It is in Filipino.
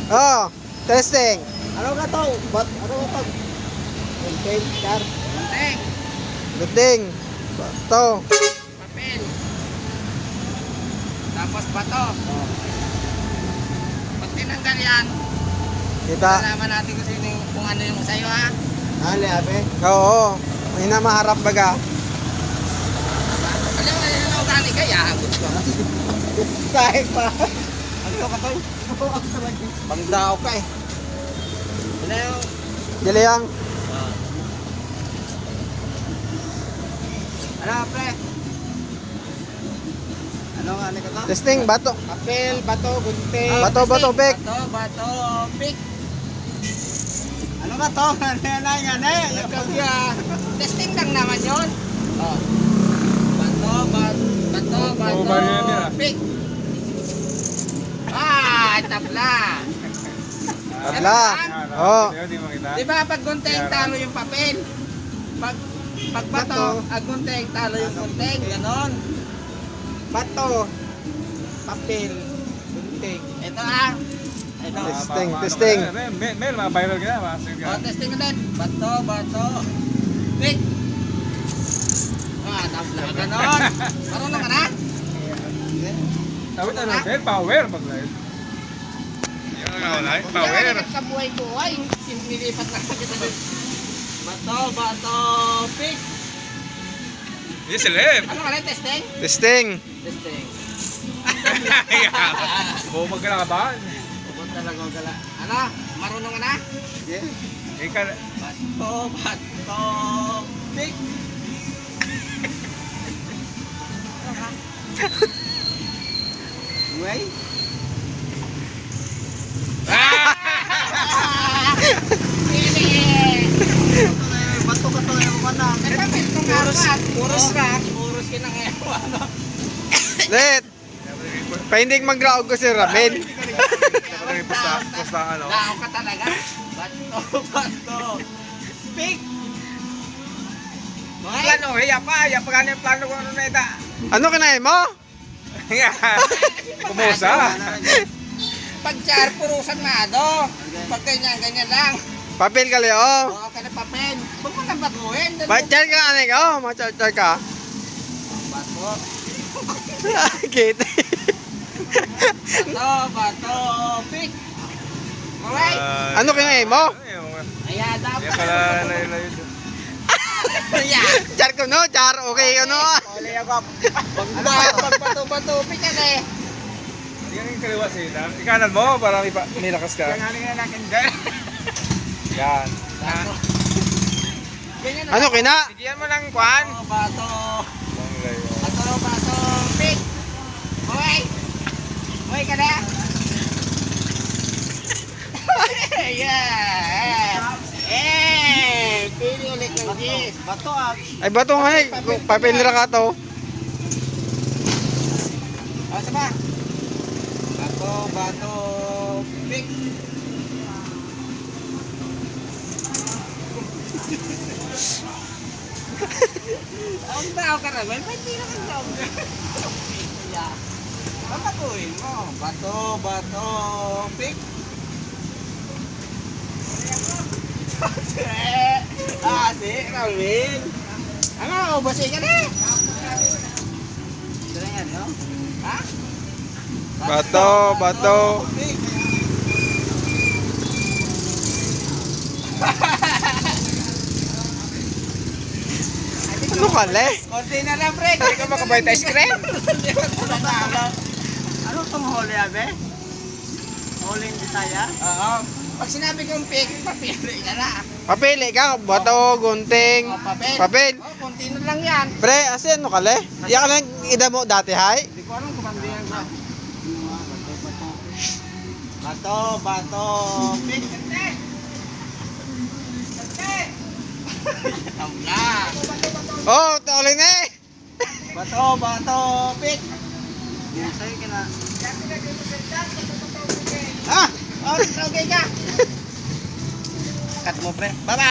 Oh, testing. Ano ka to? Ano ka to? Contain, char. Gunting. Gunting. Bato. Papel. Tapos bato. Pag tinanggal yan, Kita. alaman natin kung ano yung sa'yo ha. Ali, abe. Oo. May na maharap baga. Alam mo yung ugali ka, yahagot ko. Kahit pa. Ano ka to? Pangdaw ka eh. Ano yung... Dilayang. Ano pre? Ano nga ka to? Testing. Bato. Papel, bato, gunting. Bato, bato, pek. Bato, pik. Ano ka to? Nanay, nanay. Testing lang naman yun. Oh. Bato, pik. Tabla. Tabla. Oh. Di ba pag gunting talo yung papel? Pag bato, gunting talo yung gunting. Ganon. Bato, papel, gunting. Ito ah. Ito. Testing, testing. May mga viral ka na, Oh, testing ulit. Bato. Pik. Tabla. Ganon. Marunong ka na? Sabi na natin, power mag-live. Yan ang online, power. Sa buhay-buhay, nilipat lang kita doon. Bato, pik. Yes, Lem. Ano ka rin, testing? Testing. Testing. Bumag ka na kabahan. Pupun talaga ang gala. Ano? Marunong ka na? Ika, Bato, pik. Uy. Bato ka to yung mana. Puros kinangewan. Let. Pahindig mag-raog ko si Ramen. Pusta ano. Lao ka talaga. Bato. Pik. Plano, haya pa ka yung plano ko ano na ita. Ano kinain mo? Kumusa. Pag char, purusan na do. Pag ganyan lang. Papel ka leo. Oo, ka na papel. Huwag mo nang baguhin. Machar ka ane ka. Oh, machar ka. Bato. Kit. Bato. Pik. Okay. Ano kinain mo? Ayan, dapat. Yan pala layo. Ayan. Char ko no, char okay ka no. Oli ako. Pag bato. Pik ka na eh. Yan yung kaliwa sa ita. Ikanan mo para nilakas ka. Yan nga na nakin dyan. Yan. Bato. Ganyan na. Ano kina? Bigyan mo ng kwan. Bato. Long layo. Bato. Pik. Okay. Okay ka na. Yeah. Pili ulit ng gis. Bato ah. Ay bato nga eh. Papel nila ka to. O, saba. Bato. Pik. Ang tao ka naman, ba't di naman daw? Yeah. Babaguhin mo. Bato. Pik. Si Ramin. Ano, basi ka na. Ito na yan, no? Ha? Bato. Pik. Ano ka le? Konti na lang, pre. Hindi ka makabait ice cream? Hindi ko natalo. Ano itong huli abe? Huling Bisaya? Oo. Pag sinabi kong pick, papili ka na. Papili ka. Bato, gunting. O, papel. Papel. O, konti na lang yan. Pre, asin ano ka le? Iyak ka lang ida mo dati hay? Hindi ko alam kung pandi yan ba. Bato. Pick. Tabla. Oh, tuloy na eh. Bato. Pick. Sa'yo ka na. Okay ka. Cut mo, pre. Bye-bye.